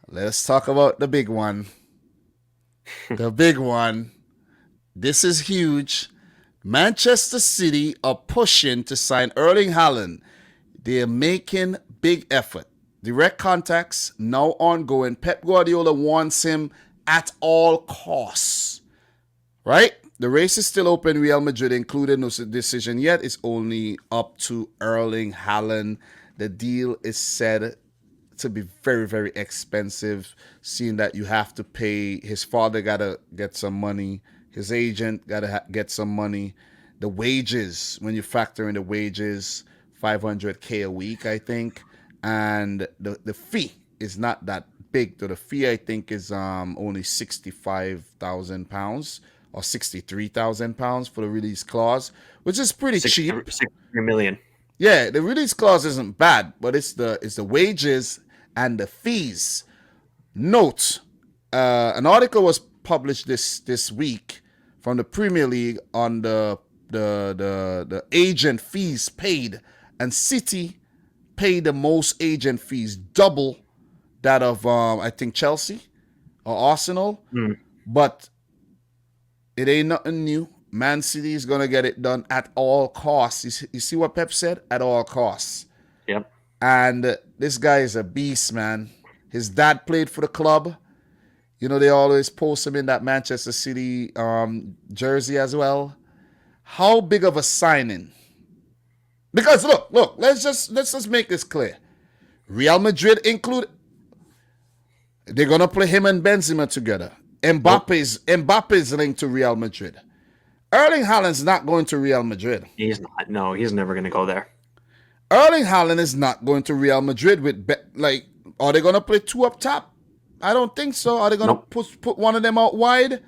Let's talk about the big one. The big one. This is huge. Manchester City are pushing to sign Erling Haaland. They're making big effort. Direct contacts now ongoing. Pep Guardiola wants him at all costs. Right? The race is still open. Real Madrid included, no decision yet. It's only up to Erling Haaland. The deal is said to be very, very expensive, seeing that you have to pay. His father got to get some money. His agent got to get some money. The wages, when you factor in the wages, 500K a week, I think. And the fee is not that big. So the fee, I think, is only £65,000 or £63,000 for the release clause, which is pretty cheap. 63 million. Yeah, the release clause isn't bad, but it's the wages and the fees. Note, an article was published this week from the Premier League on the agent fees paid, and City paid the most agent fees, double that of I think Chelsea or Arsenal, but it ain't nothing new. Man City is gonna get it done at all costs. You see what Pep said? At all costs. Yep. And this guy is a beast, man. His dad played for the club. You know, they always post him in that Manchester City jersey as well. How big of a signing? Because look, let's just make this clear. Real Madrid include, they're gonna play him and Benzema together. Mbappe's linked to Real Madrid. Erling Haaland's not going to Real Madrid. He's not. No, he's never going to go there. Erling Haaland is not going to Real Madrid with are they going to play two up top? I don't think so. Are they going to put one of them out wide?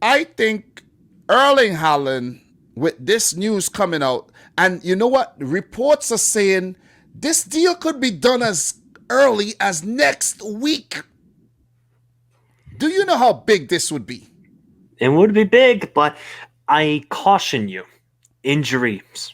I think Erling Haaland, with this news coming out, and you know what? Reports are saying this deal could be done as early as next week. Do you know how big this would be? It would be big, but I caution you. Injuries.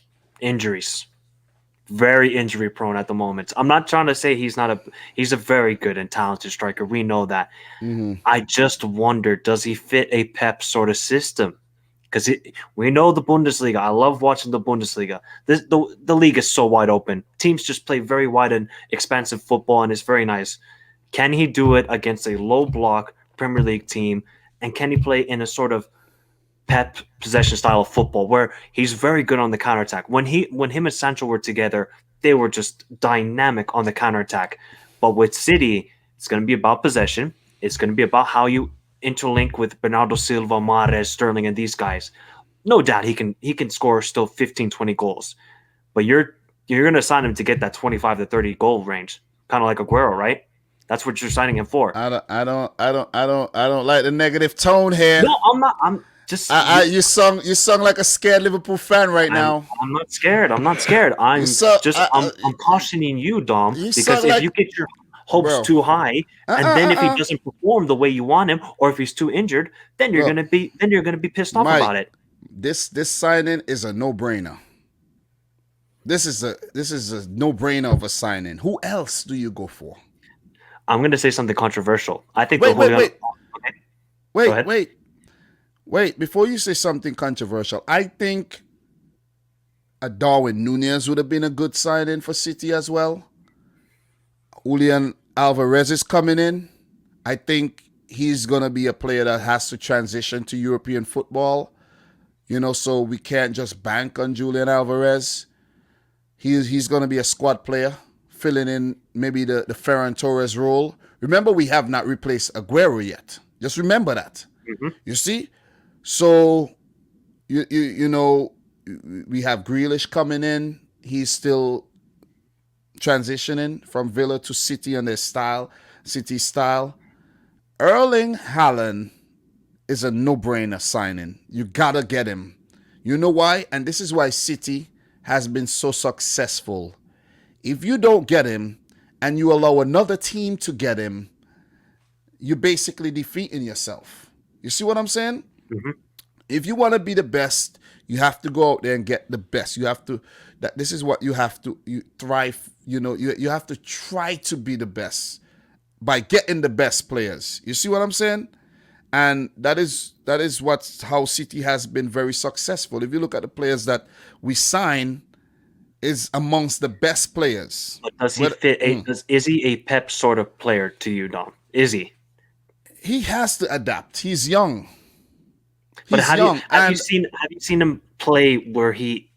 Very injury prone at the moment. I'm not trying to say he's a very good and talented striker. We know that. Mm-hmm. I just wonder, does he fit a Pep sort of system? Because we know the Bundesliga. I love watching the Bundesliga. The league is so wide open. Teams just play very wide and expansive football, and it's very nice. Can he do it against a low block Premier League team? And can he play in a sort of Pep possession style of football where he's very good on the counterattack? When him and Sancho were together, they were just dynamic on the counterattack. But with City, it's going to be about possession. It's going to be about how you interlink with Bernardo Silva, Mahrez, Sterling, and these guys. No doubt he can score still 15, 20 goals. But you're going to sign him to get that 25 to 30 goal range, kind of like Aguero, right? That's what you're signing him for. I don't like the negative tone here. No, I'm not. I'm just. You sung like a scared Liverpool fan right now. I'm not scared. I'm cautioning you, Dom, because if you get your hopes too high, and then if he doesn't perform the way you want him, or if he's too injured, then you're gonna be pissed off about it. This signing is a no-brainer. This is a no-brainer of a signing. Who else do you go for? I'm going to say something controversial. I think Wait. Before you say something controversial, I think a Darwin Nunez would have been a good signing for City as well. Julian Alvarez is coming in. I think he's going to be a player that has to transition to European football. You know, so we can't just bank on Julian Alvarez. He's going to be a squad player, filling in maybe the Ferran Torres role. Remember, we have not replaced Aguero yet. Just remember that. Mm-hmm. You see? So, you know, we have Grealish coming in. He's still transitioning from Villa to City and their City style. Erling Haaland is a no-brainer signing. You got to get him. You know why? And this is why City has been so successful. If you don't get him and you allow another team to get him, you're basically defeating yourself. You see what I'm saying? Mm-hmm. If you want to be the best, you have to go out there and get the best. You have to, this is what you have to, you thrive, you know, you have to try to be the best. by getting the best players. You see what I'm saying? And that is what how City has been very successful. If you look at the players that we sign, is amongst the best players. But does he But fit is he a Pep sort of player to you, Dom? Is he? he has to adapt. He's young. But He's young, and have you seen him play where he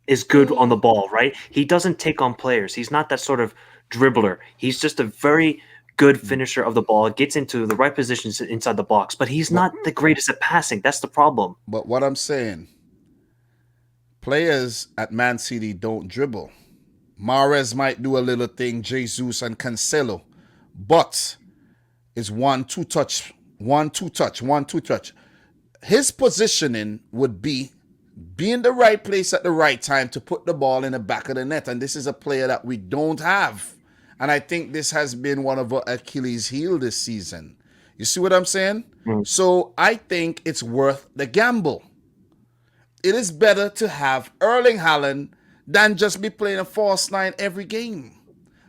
is good on the ball, right? He doesn't take on players. He's not that sort of dribbler. He's just a very good finisher of the ball, gets into the right positions inside the box, but he's not the greatest at passing. That's the problem. but what I'm saying, players at Man City don't dribble. Mahrez might do a little thing, Jesus and Cancelo, but it's one two touch, one two touch, one two touch. His positioning would be in the right place at the right time to put the ball in the back of the net. And this is a player that we don't have. And I think this has been one of our Achilles' heel this season. You see what I'm saying? So I think it's worth the gamble. It is better to have Erling Haaland than just be playing a false nine every game.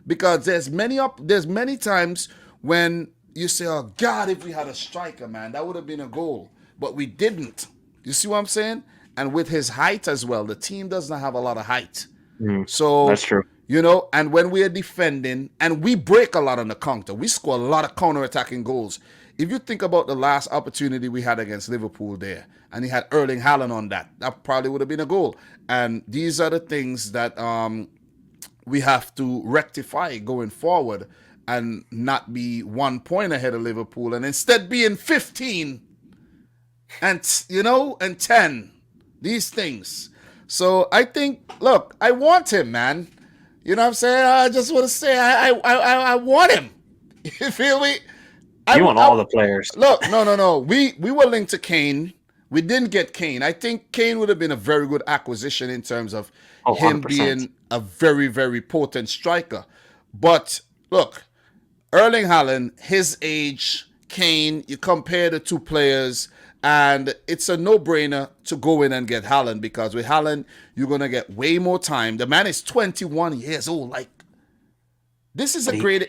Because there's many times when you say, oh God, if we had a striker, man, that would have been a goal. But we didn't. You see what I'm saying? And with his height as well, the team does not have a lot of height. So That's true. and when we are defending, and we break a lot on the counter, we score a lot of counter-attacking goals. If you think about the last opportunity we had against Liverpool there, and he had Erling Haaland on that probably would have been a goal. And these are the things that we have to rectify going forward and not be 1 point ahead of Liverpool and instead being 15 and 10. These things. So I think, look, I want him, man. You know what I'm saying? I just want to say I want him. You feel me? You want all the players. Look, no. We were linked to Kane. We didn't get Kane. I think Kane would have been a very good acquisition in terms of him 100%. being a very, very potent striker. But look, Erling Haaland, his age, Kane, you compare the two players, and it's a no-brainer to go in and get Haaland, because with Haaland, you're going to get way more time. The man is 21 years old. Like, this is a great...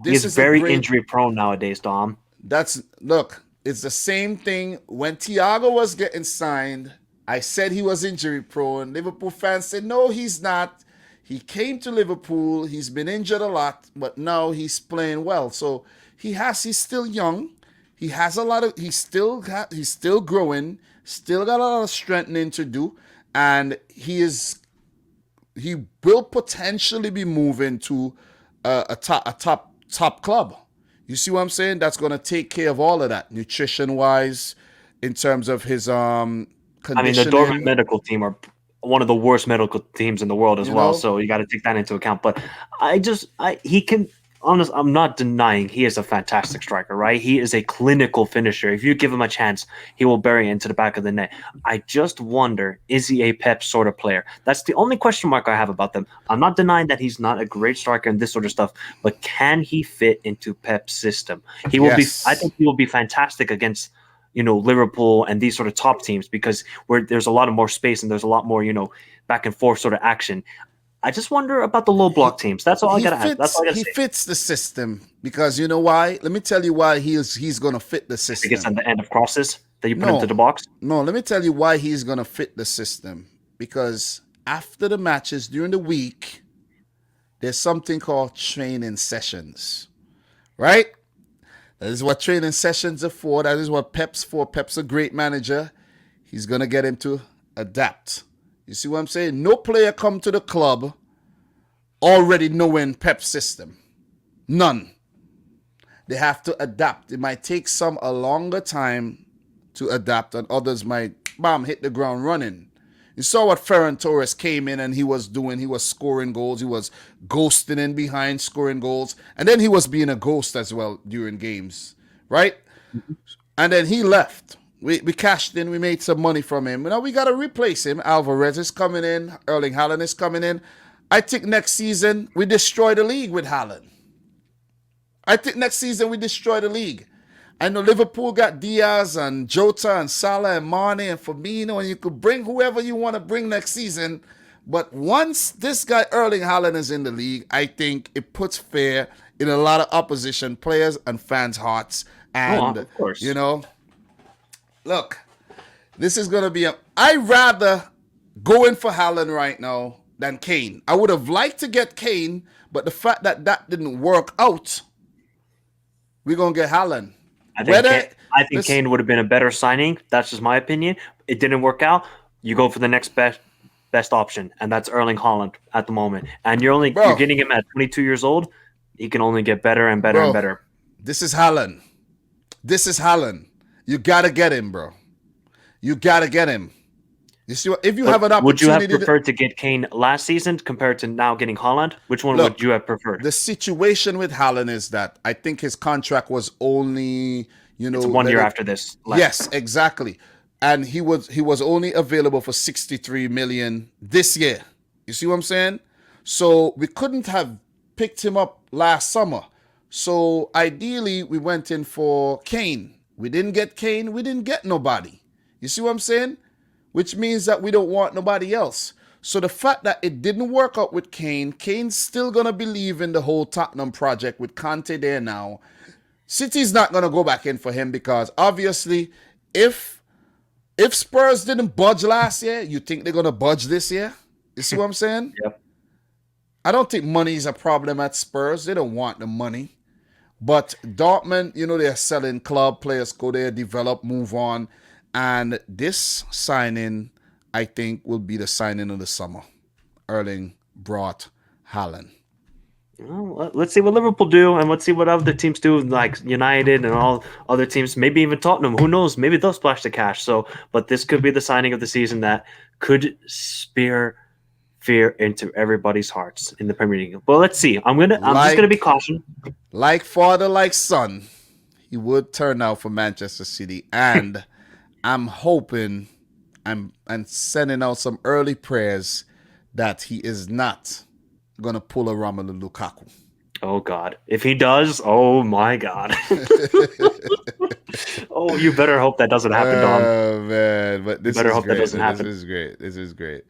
He's very injury prone nowadays, Dom. Look, it's the same thing when Thiago was getting signed. I said he was injury prone. Liverpool fans said, no, he's not. He came to Liverpool. He's been injured a lot, but now he's playing well. So he's still young. He has a lot of, he's still growing, still got a lot of strengthening to do. And he will potentially be moving to a top club. You see what I'm saying? That's going to take care of all of that, nutrition-wise, in terms of his conditioning. I mean, the Dortmund medical team are one of the worst medical teams in the world as well, so you got to take that into account. But I'm not denying he is a fantastic striker, right? He is a clinical finisher. If you give him a chance, he will bury it into the back of the net. I just wonder, is he a Pep sort of player? That's the only question mark I have about them. I'm not denying that he's not a great striker and this sort of stuff, but can he fit into Pep's system? He will be. I think he will be fantastic against Liverpool and these sort of top teams, because there's a lot of more space and there's a lot more back and forth sort of action. I just wonder about the low block teams. That's all I gotta ask. That's all I gotta say. He fits the system, because you know why? Let me tell you why he's gonna fit the system. Because at the end of crosses that you put into the box. No, let me tell you why he's gonna fit the system. Because after the matches during the week, there's something called training sessions, right? That is what training sessions are for. That is what Pep's for. Pep's a great manager. He's gonna get him to adapt. You see what I'm saying? No player come to the club already knowing Pep's system. None. They have to adapt. It might take some a longer time to adapt, and others might, hit the ground running. You saw what Ferran Torres came in and he was doing. He was scoring goals. He was ghosting in behind, scoring goals. And then he was being a ghost as well during games, right? And then he left. We cashed in. We made some money from him. Now we got to replace him. Alvarez is coming in. Erling Haaland is coming in. I think next season we destroy the league with Haaland. I know Liverpool got Diaz and Jota and Salah and Mane and Firmino, and you could bring whoever you want to bring next season. But once this guy Erling Haaland is in the league, I think it puts fear in a lot of opposition players and fans' hearts. Oh, And, of course. look, this is going to be I rather go in for Haaland right now than Kane. I would have liked to get Kane, but the fact that that didn't work out, we're going to get Haaland. I think Whether this, Kane would have been a better signing. That's just my opinion. It didn't work out. You go for the next best option, and that's Erling Haaland at the moment. And you're bro, getting him at 22 years old. He can only get better and better and bro, better. this is Haaland. This is Haaland. You got to get him, bro. You got to get him. You see, if you have an Would you have opportunity, preferred to get Kane last season compared to now getting Haaland? Which one would look, you have preferred? the situation with Haaland is that I think his contract was only, It's 1 year after this. Left. Yes, exactly. And he was only available for 63 million this year. You see what I'm saying? So we couldn't have picked him up last summer. So ideally we went in for Kane. We didn't get Kane, we didn't get nobody. You see what I'm saying? Which means that we don't want nobody else. So the fact that it didn't work out with Kane, Kane's still going to believe in the whole Tottenham project with Conte there now. City's not going to go back in for him because obviously if Spurs didn't budge last year, you think they're going to budge this year? You see what I'm saying? Yep. I don't think money is a problem at Spurs. They don't want the money. But Dortmund, they're selling club players, go there, develop, move on. And this signing, I think, will be the signing of the summer. Erling brought Haaland. Well, let's see what Liverpool do, and let's see what other teams do, like United and all other teams. Maybe even Tottenham. Who knows? Maybe they'll splash the cash. So, but this could be the signing of the season that could spear fear into everybody's hearts in the Premier League. But let's see. I'm just gonna be cautious. Like father, like son, he would turn out for Manchester City, and I'm hoping, I'm sending out some early prayers that he is not gonna pull a Romelu Lukaku. Oh God! If he does, oh my God! Oh, you better hope that doesn't happen, Dom. Oh man, but this Better is hope that great. doesn't happen. This is great. This is great.